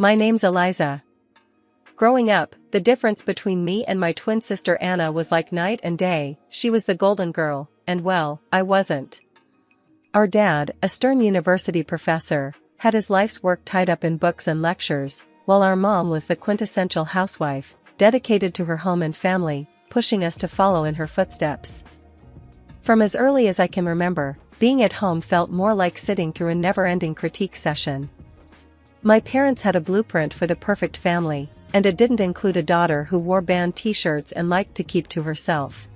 My name's Eliza. Growing up, the difference between me and my twin sister Anna was like night and day. She was the golden girl, and well, I wasn't. Our dad, a stern university professor, had his life's work tied up in books and lectures, while our mom was the quintessential housewife, dedicated to her home and family, pushing us to follow in her footsteps. From as early as I can remember, being at home felt more like sitting through a never-ending critique session. My parents had a blueprint for the perfect family, and it didn't include a daughter who wore band t-shirts and liked to keep to herself.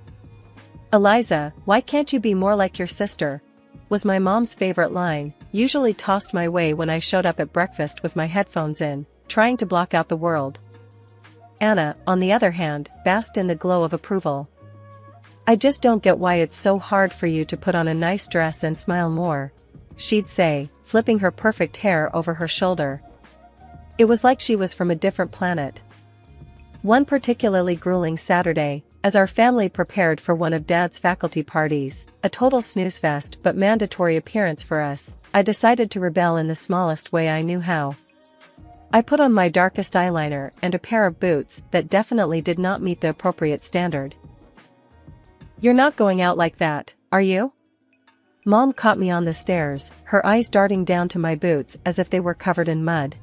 "Eliza, why can't you be more like your sister?" was my mom's favorite line, usually tossed my way when I showed up at breakfast with my headphones in, trying to block out the world. Anna, on the other hand, basked in the glow of approval. "I just don't get why it's so hard for you to put on a nice dress and smile more," she'd say, flipping her perfect hair over her shoulder. It was like she was from a different planet. One particularly grueling Saturday, as our family prepared for one of Dad's faculty parties, a total snooze fest but mandatory appearance for us, I decided to rebel in the smallest way I knew how. I put on my darkest eyeliner and a pair of boots that definitely did not meet the appropriate standard. "You're not going out like that, are you?" Mom caught me on the stairs, her eyes darting down to my boots as if they were covered in mud.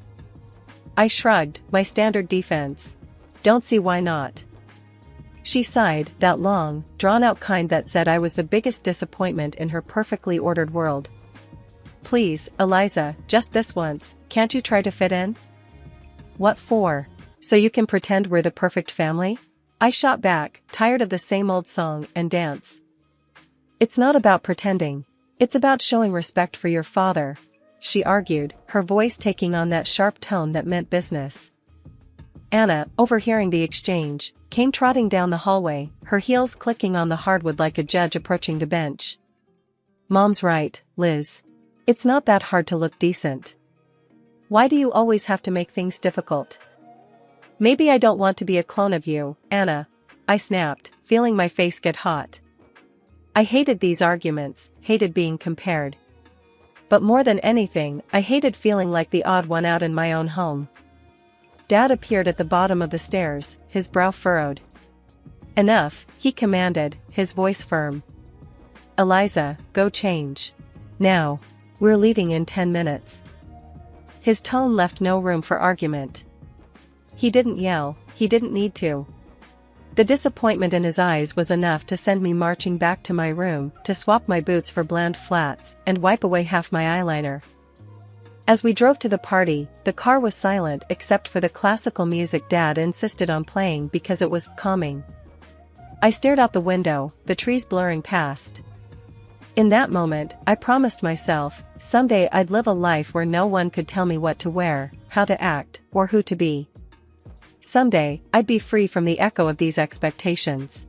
I shrugged, my standard defense. "Don't see why not." She sighed, that long, drawn-out kind that said I was the biggest disappointment in her perfectly ordered world. "Please, Eliza, just this once, can't you try to fit in?" "What for? So you can pretend we're the perfect family?" I shot back, tired of the same old song and dance. "It's not about pretending. It's about showing respect for your father," she argued, her voice taking on that sharp tone that meant business. Anna, overhearing the exchange, came trotting down the hallway, her heels clicking on the hardwood like a judge approaching the bench. "Mom's right, Liz. It's not that hard to look decent. Why do you always have to make things difficult?" "Maybe I don't want to be a clone of you, Anna," I snapped, feeling my face get hot. I hated these arguments, hated being compared. But more than anything, I hated feeling like the odd one out in my own home. Dad appeared at the bottom of the stairs, his brow furrowed. "Enough," he commanded, his voice firm. "Eliza, go change. Now. We're leaving in 10 minutes. His tone left no room for argument. He didn't yell, he didn't need to. The disappointment in his eyes was enough to send me marching back to my room to swap my boots for bland flats and wipe away half my eyeliner. As we drove to the party, the car was silent except for the classical music Dad insisted on playing because it was calming. I stared out the window, the trees blurring past. In that moment, I promised myself, someday I'd live a life where no one could tell me what to wear, how to act, or who to be. Someday, I'd be free from the echo of these expectations.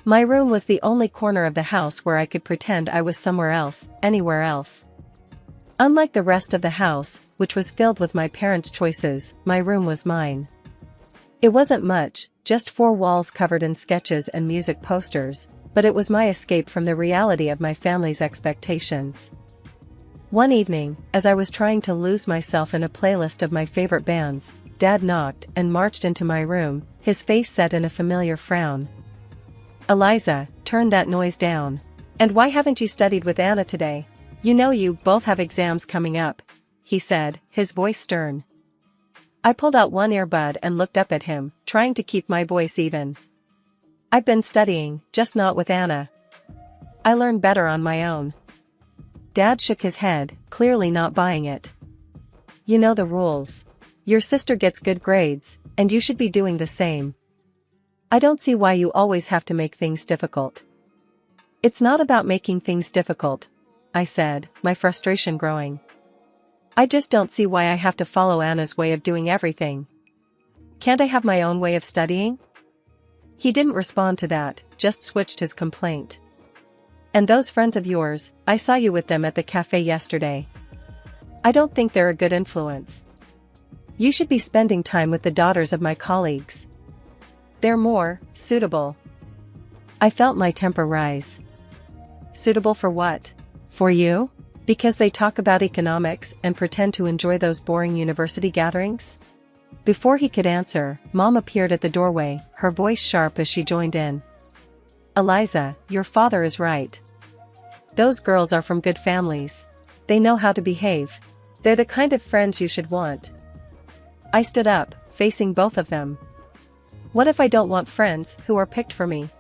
My room was the only corner of the house where I could pretend I was somewhere else, anywhere else. Unlike the rest of the house, which was filled with my parents' choices, my room was mine. It wasn't much, just 4 walls covered in sketches and music posters, but it was my escape from the reality of my family's expectations. One evening, as I was trying to lose myself in a playlist of my favorite bands, Dad knocked and marched into my room, his face set in a familiar frown. "Eliza, turn that noise down. And why haven't you studied with Anna today? You know you both have exams coming up," he said, his voice stern. I pulled out one earbud and looked up at him, trying to keep my voice even. "I've been studying, just not with Anna. I learn better on my own." Dad shook his head, clearly not buying it. "You know the rules. Your sister gets good grades, and you should be doing the same. I don't see why you always have to make things difficult." "It's not about making things difficult," I said, my frustration growing. "I just don't see why I have to follow Anna's way of doing everything. Can't I have my own way of studying?" He didn't respond to that, just switched his complaint. "And those friends of yours, I saw you with them at the cafe yesterday. I don't think they're a good influence. You should be spending time with the daughters of my colleagues. They're more suitable." I felt my temper rise. "Suitable for what? For you?" Because they talk about economics and pretend to enjoy those boring university gatherings? Before he could answer, Mom appeared at the doorway, her voice sharp as she joined in. Eliza, your father is right. Those girls are from good families. They know how to behave. They're the kind of friends you should want. I stood up, facing both of them. What if I don't want friends who are picked for me?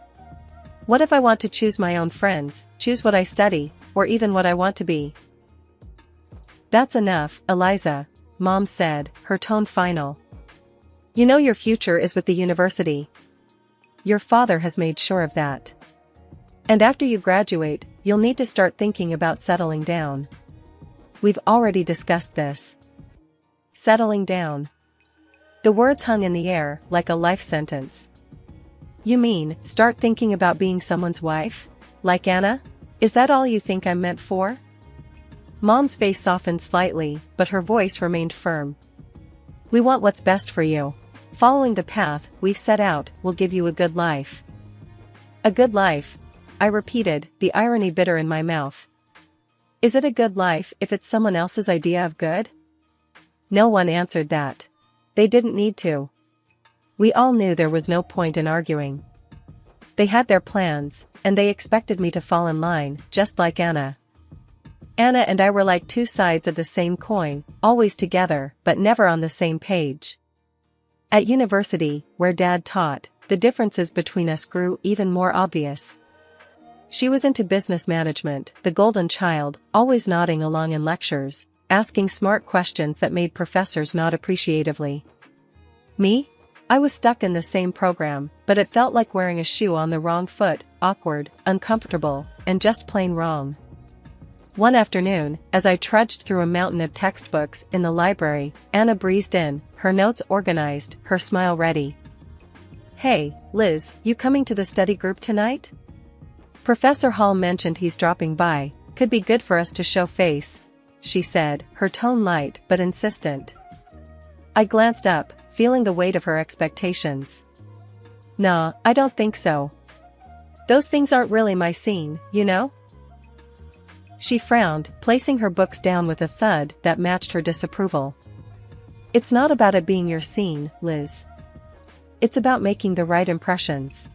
What if I want to choose my own friends, choose what I study, or even what I want to be? That's enough, Eliza, Mom said, her tone final. You know your future is with the university. Your father has made sure of that. And after you graduate, you'll need to start thinking about settling down. We've already discussed this. Settling down. The words hung in the air like a life sentence. You mean, start thinking about being someone's wife? Like Anna? Is that all you think I'm meant for? Mom's face softened slightly, but her voice remained firm. We want what's best for you. Following the path we've set out will give you a good life. A good life, I repeated, the irony bitter in my mouth. Is it a good life if it's someone else's idea of good? No one answered that. They didn't need to. We all knew there was no point in arguing. They had their plans, and they expected me to fall in line, just like Anna. Anna and I were like two sides of the same coin, always together, but never on the same page. At university, where Dad taught, the differences between us grew even more obvious. She was into business management, the golden child, always nodding along in lectures, asking smart questions that made professors nod appreciatively. Me? I was stuck in the same program, but it felt like wearing a shoe on the wrong foot, awkward, uncomfortable, and just plain wrong. One afternoon, as I trudged through a mountain of textbooks in the library, Anna breezed in, her notes organized, her smile ready. Hey, Liz, you coming to the study group tonight? Professor Hall mentioned he's dropping by, could be good for us to show face, she said, her tone light but insistent. I glanced up, feeling the weight of her expectations. Nah, I don't think so. Those things aren't really my scene, you know? She frowned, placing her books down with a thud that matched her disapproval. It's not about it being your scene, Liz. It's about making the right impressions.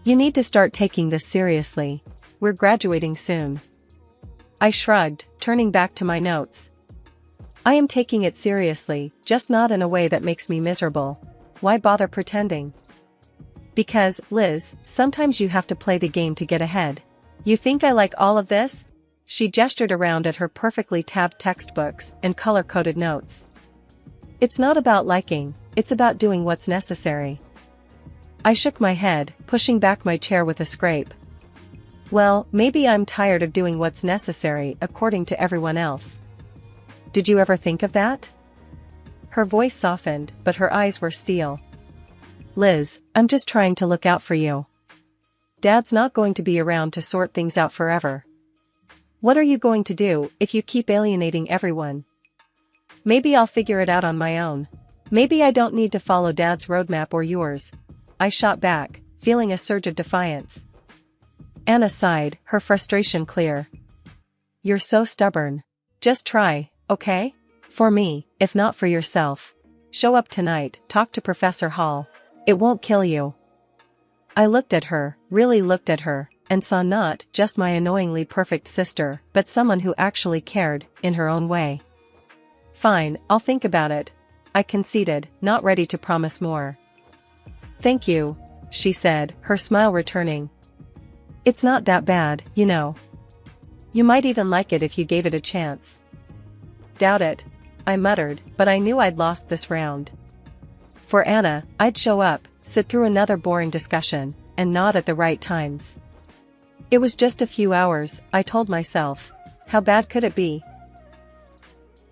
You need to start taking this seriously. We're graduating soon. I shrugged, turning back to my notes. I am taking it seriously, just not in a way that makes me miserable. Why bother pretending? Because, Liz, sometimes you have to play the game to get ahead. You think I like all of this? She gestured around at her perfectly tabbed textbooks and color-coded notes. It's not about liking, it's about doing what's necessary. I shook my head, pushing back my chair with a scrape. Well, maybe I'm tired of doing what's necessary according to everyone else. Did you ever think of that? Her voice softened, but her eyes were steel. Liz, I'm just trying to look out for you. Dad's not going to be around to sort things out forever. What are you going to do if you keep alienating everyone? Maybe I'll figure it out on my own. Maybe I don't need to follow Dad's roadmap or yours. I shot back, feeling a surge of defiance. Anna sighed, her frustration clear. You're so stubborn. Just try, okay? For me, if not for yourself. Show up tonight, talk to Professor Hall. It won't kill you. I looked at her, really looked at her, and saw not just my annoyingly perfect sister, but someone who actually cared, in her own way. Fine, I'll think about it, I conceded, not ready to promise more. Thank you, she said, her smile returning. It's not that bad, you know. You might even like it if you gave it a chance. Doubt it, I muttered, but I knew I'd lost this round. For Anna, I'd show up, sit through another boring discussion, and nod at the right times. It was just a few hours, I told myself. How bad could it be?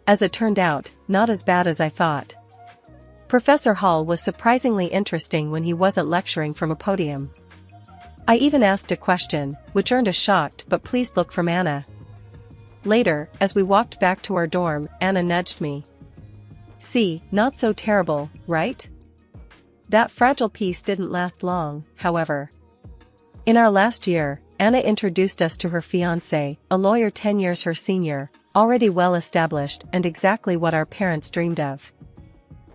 As it turned out, not as bad as I thought. Professor Hall was surprisingly interesting when he wasn't lecturing from a podium. I even asked a question, which earned a shocked but pleased look from Anna. Later, as we walked back to our dorm, Anna nudged me. See, not so terrible, right? That fragile peace didn't last long, however. In our last year, Anna introduced us to her fiancé, a lawyer 10 years her senior, already well established and exactly what our parents dreamed of.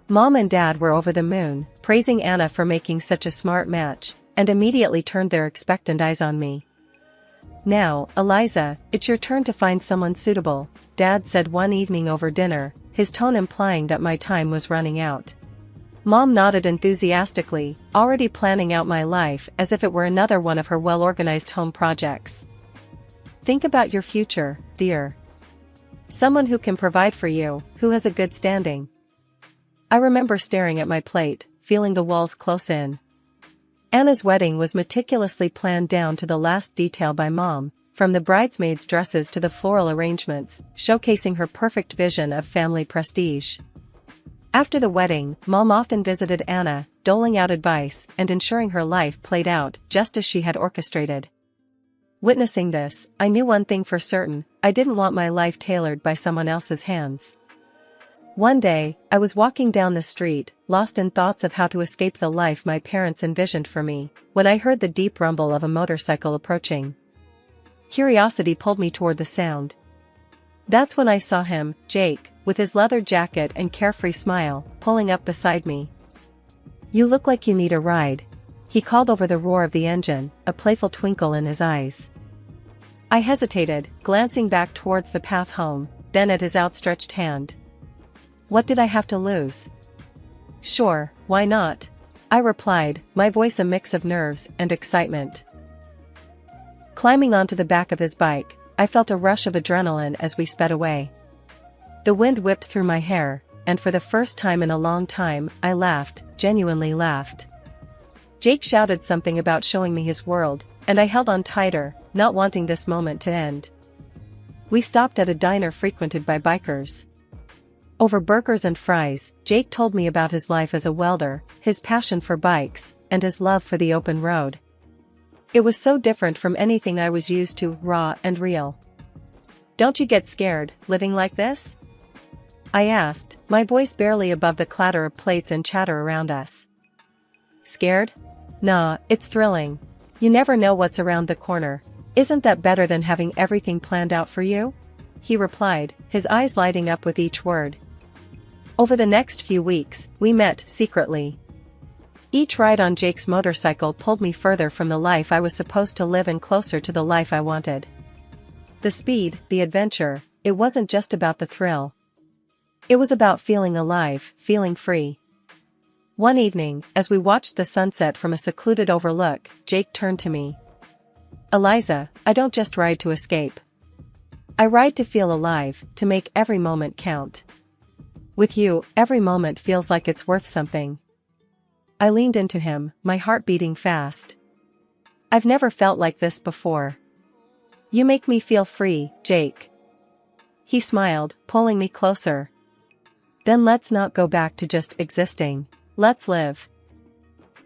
Mom and Dad were over the moon, praising Anna for making such a smart match, and immediately turned their expectant eyes on me. "Now, Eliza, it's your turn to find someone suitable," Dad said one evening over dinner, his tone implying that my time was running out. Mom nodded enthusiastically, already planning out my life as if it were another one of her well-organized home projects. "Think about your future, dear. Someone who can provide for you, who has a good standing." I remember staring at my plate, feeling the walls close in. Anna's wedding was meticulously planned down to the last detail by Mom, from the bridesmaids' dresses to the floral arrangements, showcasing her perfect vision of family prestige. After the wedding, Mom often visited Anna, doling out advice and ensuring her life played out just as she had orchestrated. Witnessing this, I knew one thing for certain: I didn't want my life tailored by someone else's hands. One day, I was walking down the street, lost in thoughts of how to escape the life my parents envisioned for me, when I heard the deep rumble of a motorcycle approaching. Curiosity pulled me toward the sound. That's when I saw him, Jake, with his leather jacket and carefree smile, pulling up beside me. "You look like you need a ride," he called over the roar of the engine, a playful twinkle in his eyes. I hesitated, glancing back towards the path home, then at his outstretched hand. What did I have to lose? "Sure, why not?" I replied, my voice a mix of nerves and excitement. Climbing onto the back of his bike, I felt a rush of adrenaline as we sped away. The wind whipped through my hair, and for the first time in a long time, I laughed, genuinely laughed. Jake shouted something about showing me his world, and I held on tighter, not wanting this moment to end. We stopped at a diner frequented by bikers. Over burgers and fries, Jake told me about his life as a welder, his passion for bikes, and his love for the open road. It was so different from anything I was used to, raw and real. "Don't you get scared, living like this?" I asked, my voice barely above the clatter of plates and chatter around us. "Scared? Nah, it's thrilling. You never know what's around the corner. Isn't that better than having everything planned out for you?" he replied, his eyes lighting up with each word. Over the next few weeks, we met secretly. Each ride on Jake's motorcycle pulled me further from the life I was supposed to live and closer to the life I wanted. The speed, the adventure, it wasn't just about the thrill. It was about feeling alive, feeling free. One evening, as we watched the sunset from a secluded overlook, Jake turned to me. "Eliza, I don't just ride to escape. I ride to feel alive, to make every moment count. With you, every moment feels like it's worth something." I leaned into him, my heart beating fast. "I've never felt like this before. You make me feel free, Jake." He smiled, pulling me closer. "Then let's not go back to just existing. Let's live."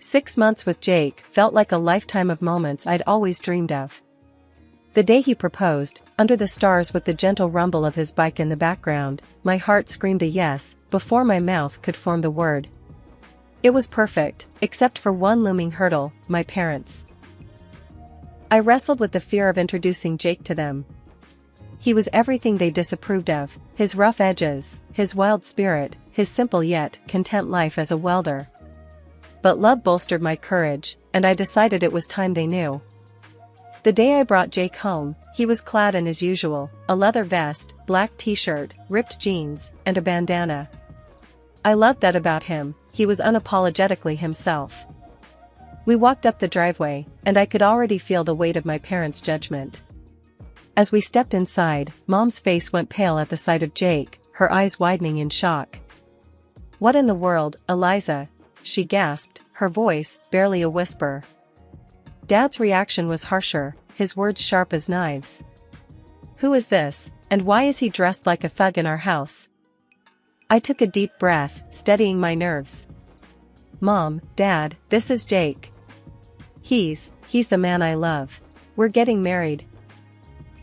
6 months with Jake felt like a lifetime of moments I'd always dreamed of. The day he proposed, under the stars with the gentle rumble of his bike in the background, my heart screamed a yes, before my mouth could form the word. It was perfect, except for one looming hurdle, my parents. I wrestled with the fear of introducing Jake to them. He was everything they disapproved of: his rough edges, his wild spirit, his simple yet content life as a welder. But love bolstered my courage, and I decided it was time they knew. The day I brought Jake home, he was clad in his usual, a leather vest, black t-shirt, ripped jeans, and a bandana. I loved that about him, he was unapologetically himself. We walked up the driveway, and I could already feel the weight of my parents' judgment. As we stepped inside, Mom's face went pale at the sight of Jake, her eyes widening in shock. "What in the world, Eliza?" she gasped, her voice barely a whisper. Dad's reaction was harsher, his words sharp as knives. "Who is this, and why is he dressed like a thug in our house?" I took a deep breath, steadying my nerves. "Mom, Dad, this is Jake. He's the man I love. We're getting married."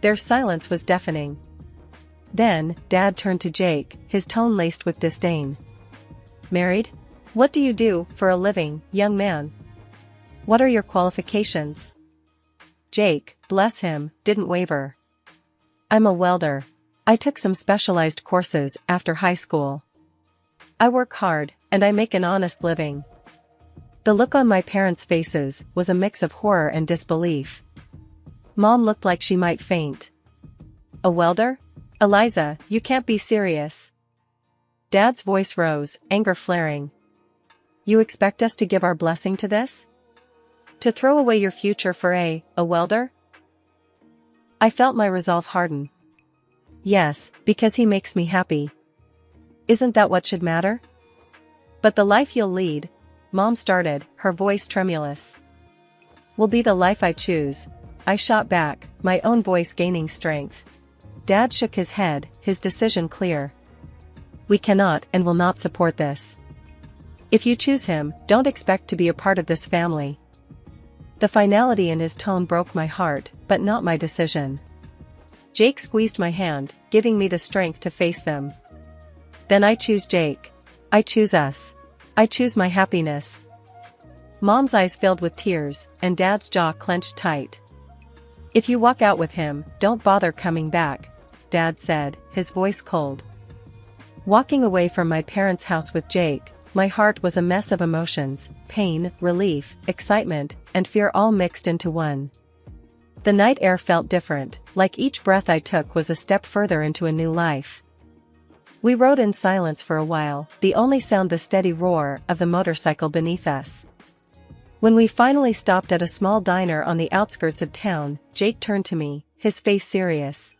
Their silence was deafening. Then, Dad turned to Jake, his tone laced with disdain. "Married? What do you do for a living, young man? What are your qualifications?" Jake, bless him, didn't waver. I'm a welder. I took some specialized courses after high school. I work hard, and I make an honest living. The look on my parents' faces was a mix of horror and disbelief. Mom looked like she might faint. A welder? Eliza, you can't be serious. Dad's voice rose, anger flaring. You expect us to give our blessing to this? To throw away your future for a welder? I felt my resolve harden. Yes, because he makes me happy. Isn't that what should matter? But the life you'll lead, Mom started, her voice tremulous. Will be the life I choose, I shot back, my own voice gaining strength. Dad shook his head, his decision clear. We cannot and will not support this. If you choose him, don't expect to be a part of this family. The finality in his tone broke my heart, but not my decision. Jake squeezed my hand, giving me the strength to face them. Then I choose Jake. I choose us. I choose my happiness. Mom's eyes filled with tears, and Dad's jaw clenched tight. If you walk out with him, don't bother coming back, Dad said, his voice cold. Walking away from my parents' house with Jake, my heart was a mess of emotions, pain, relief, excitement, and fear all mixed into one. The night air felt different, like each breath I took was a step further into a new life. We rode in silence for a while, the only sound the steady roar of the motorcycle beneath us. When we finally stopped at a small diner on the outskirts of town, Jake turned to me, his face serious.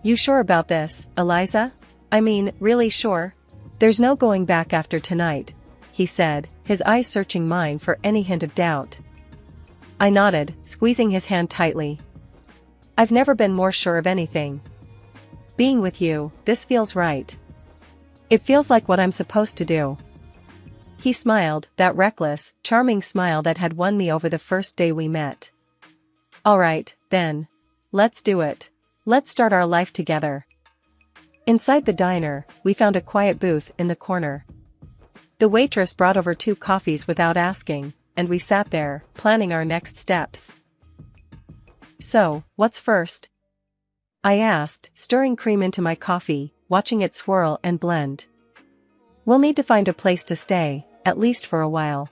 You sure about this, Eliza? I mean, really sure? There's no going back after tonight, he said, his eyes searching mine for any hint of doubt. I nodded, squeezing his hand tightly. I've never been more sure of anything. Being with you, this feels right. It feels like what I'm supposed to do. He smiled, that reckless, charming smile that had won me over the first day we met. All right, then. Let's do it. Let's start our life together. Inside the diner, we found a quiet booth in the corner. The waitress brought over 2 coffees without asking, and we sat there, planning our next steps. So, what's first? I asked, stirring cream into my coffee, watching it swirl and blend. We'll need to find a place to stay, at least for a while.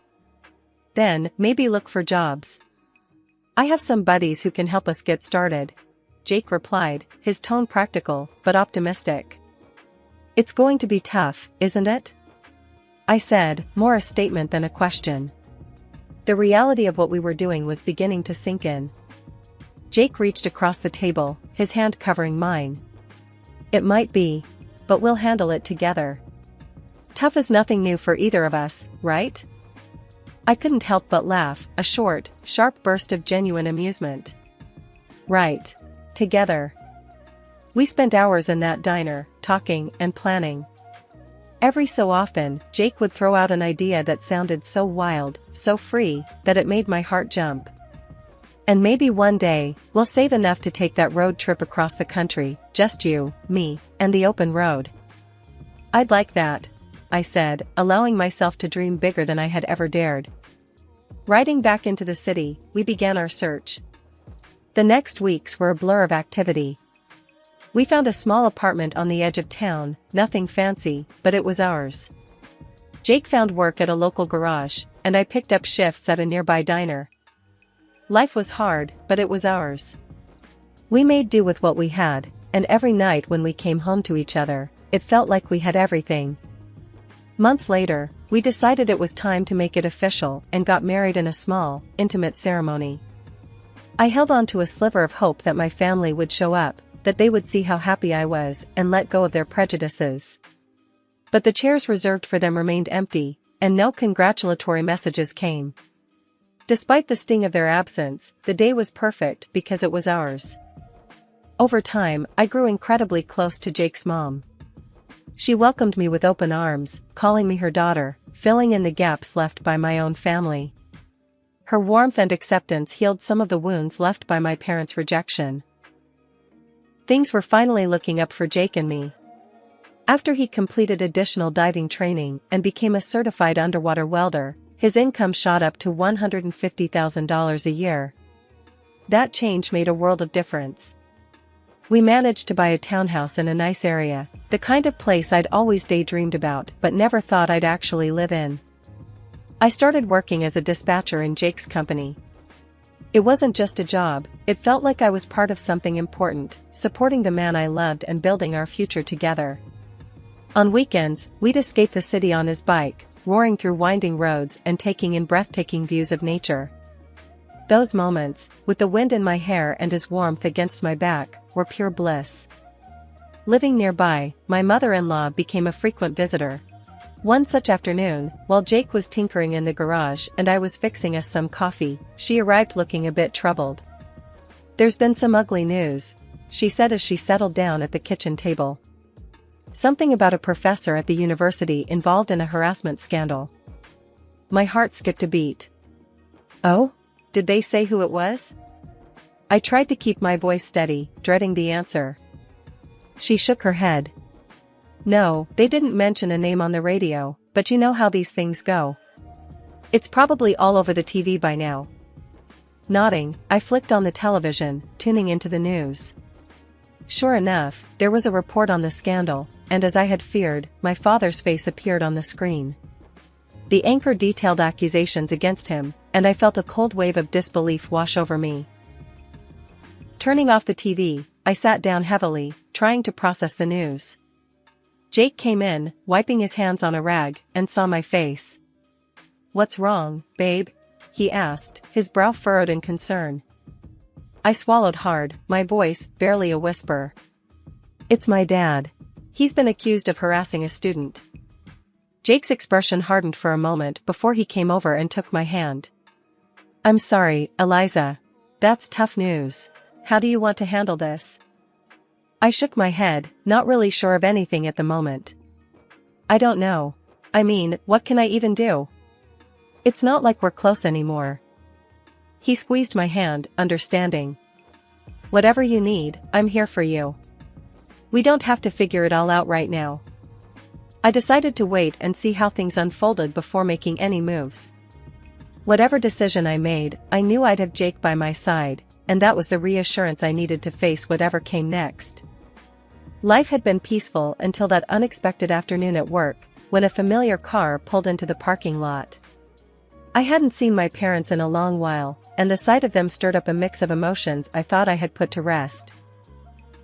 Then, maybe look for jobs. I have some buddies who can help us get started, Jake replied, his tone practical, but optimistic. It's going to be tough, isn't it? I said, more a statement than a question. The reality of what we were doing was beginning to sink in. Jake reached across the table, his hand covering mine. It might be, but we'll handle it together. Tough is nothing new for either of us, right? I couldn't help but laugh, a short, sharp burst of genuine amusement. Right. Together. We spent hours in that diner, talking and planning. Every so often, Jake would throw out an idea that sounded so wild, so free, that it made my heart jump. And maybe one day, we'll save enough to take that road trip across the country, just you, me, and the open road. I'd like that, I said, allowing myself to dream bigger than I had ever dared. Riding back into the city, we began our search. The next weeks were a blur of activity. We found a small apartment on the edge of town, nothing fancy, but it was ours. Jake found work at a local garage, and I picked up shifts at a nearby diner. Life was hard, but it was ours. We made do with what we had, and every night when we came home to each other, it felt like we had everything. Months later, we decided it was time to make it official and got married in a small, intimate ceremony. I held on to a sliver of hope that my family would show up, that they would see how happy I was and let go of their prejudices. But the chairs reserved for them remained empty, and no congratulatory messages came. Despite the sting of their absence, the day was perfect because it was ours. Over time, I grew incredibly close to Jake's mom. She welcomed me with open arms, calling me her daughter, filling in the gaps left by my own family. Her warmth and acceptance healed some of the wounds left by my parents' rejection. Things were finally looking up for Jake and me. After he completed additional diving training and became a certified underwater welder, his income shot up to $150,000 a year. That change made a world of difference. We managed to buy a townhouse in a nice area, the kind of place I'd always daydreamed about but never thought I'd actually live in. I started working as a dispatcher in Jake's company. It wasn't just a job, it felt like I was part of something important, supporting the man I loved and building our future together. On weekends, we'd escape the city on his bike, roaring through winding roads and taking in breathtaking views of nature. Those moments, with the wind in my hair and his warmth against my back, were pure bliss. Living nearby, my mother-in-law became a frequent visitor. One such afternoon, while Jake was tinkering in the garage and I was fixing us some coffee, she arrived looking a bit troubled. "There's been some ugly news," she said as she settled down at the kitchen table. "Something about a professor at the university involved in a harassment scandal." My heart skipped a beat. "Oh? Did they say who it was?" I tried to keep my voice steady, dreading the answer. She shook her head. "No, they didn't mention a name on the radio, but you know how these things go. It's probably all over the TV by now." Nodding, I flicked on the television, tuning into the news. Sure enough, there was a report on the scandal, and as I had feared, my father's face appeared on the screen. The anchor detailed accusations against him, and I felt a cold wave of disbelief wash over me. Turning off the TV, I sat down heavily, trying to process the news. Jake came in, wiping his hands on a rag, and saw my face. "What's wrong, babe?" he asked, his brow furrowed in concern. I swallowed hard, my voice barely a whisper. "It's my dad. He's been accused of harassing a student." Jake's expression hardened for a moment before he came over and took my hand. "I'm sorry, Eliza. That's tough news. How do you want to handle this?" I shook my head, not really sure of anything at the moment. "I don't know. I mean, what can I even do? It's not like we're close anymore." He squeezed my hand, understanding. "Whatever you need, I'm here for you. We don't have to figure it all out right now." I decided to wait and see how things unfolded before making any moves. Whatever decision I made, I knew I'd have Jake by my side, and that was the reassurance I needed to face whatever came next. Life had been peaceful until that unexpected afternoon at work, when a familiar car pulled into the parking lot. I hadn't seen my parents in a long while, and the sight of them stirred up a mix of emotions I thought I had put to rest.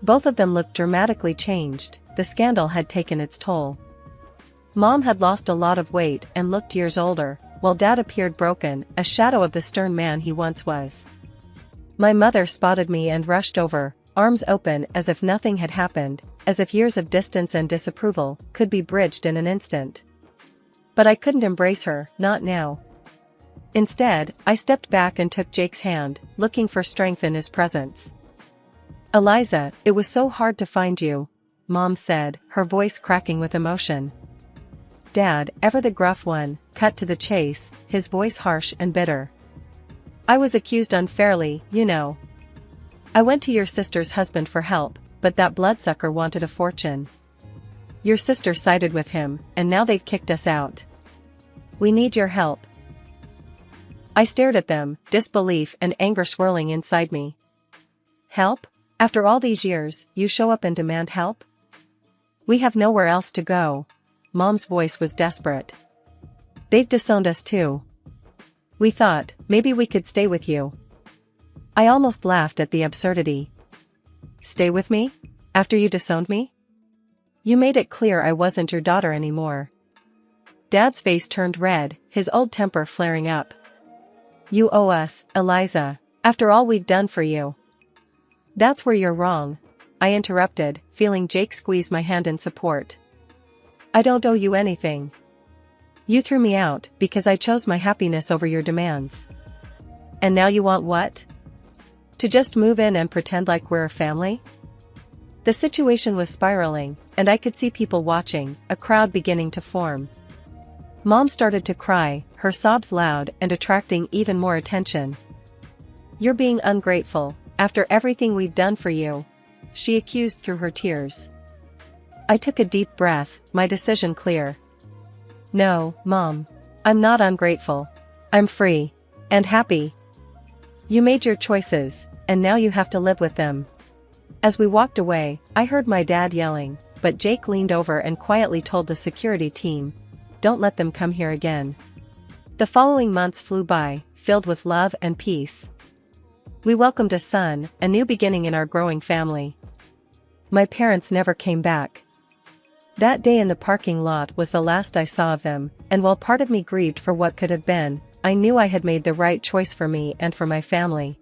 Both of them looked dramatically changed, the scandal had taken its toll. Mom had lost a lot of weight and looked years older, while Dad appeared broken, a shadow of the stern man he once was. My mother spotted me and rushed over, arms open as if nothing had happened, as if years of distance and disapproval could be bridged in an instant. But I couldn't embrace her, not now. Instead, I stepped back and took Jake's hand, looking for strength in his presence. "Eliza, it was so hard to find you," Mom said, her voice cracking with emotion. Dad, ever the gruff one, cut to the chase, his voice harsh and bitter. "I was accused unfairly, you know. I went to your sister's husband for help, but that bloodsucker wanted a fortune. Your sister sided with him, and now they've kicked us out. We need your help." I stared at them, disbelief and anger swirling inside me. "Help? After all these years, you show up and demand help? We have nowhere else to go." Mom's voice was desperate. "They've disowned us too. We thought, maybe we could stay with you." I almost laughed at the absurdity. "Stay with me? After you disowned me? You made it clear I wasn't your daughter anymore." Dad's face turned red, his old temper flaring up. "You owe us, Eliza, after all we've done for you." "That's where you're wrong," I interrupted, feeling Jake squeeze my hand in support. "I don't owe you anything. You threw me out because I chose my happiness over your demands. And now you want what? To just move in and pretend like we're a family?" The situation was spiraling, and I could see people watching, a crowd beginning to form. Mom started to cry, her sobs loud and attracting even more attention. "You're being ungrateful, after everything we've done for you," she accused through her tears. I took a deep breath, my decision clear. "No, Mom. I'm not ungrateful. I'm free. And happy. You made your choices, and now you have to live with them." As we walked away, I heard my dad yelling, but Jake leaned over and quietly told the security team, "Don't let them come here again." The following months flew by, filled with love and peace. We welcomed a son, a new beginning in our growing family. My parents never came back. That day in the parking lot was the last I saw of them, and while part of me grieved for what could have been, I knew I had made the right choice for me and for my family.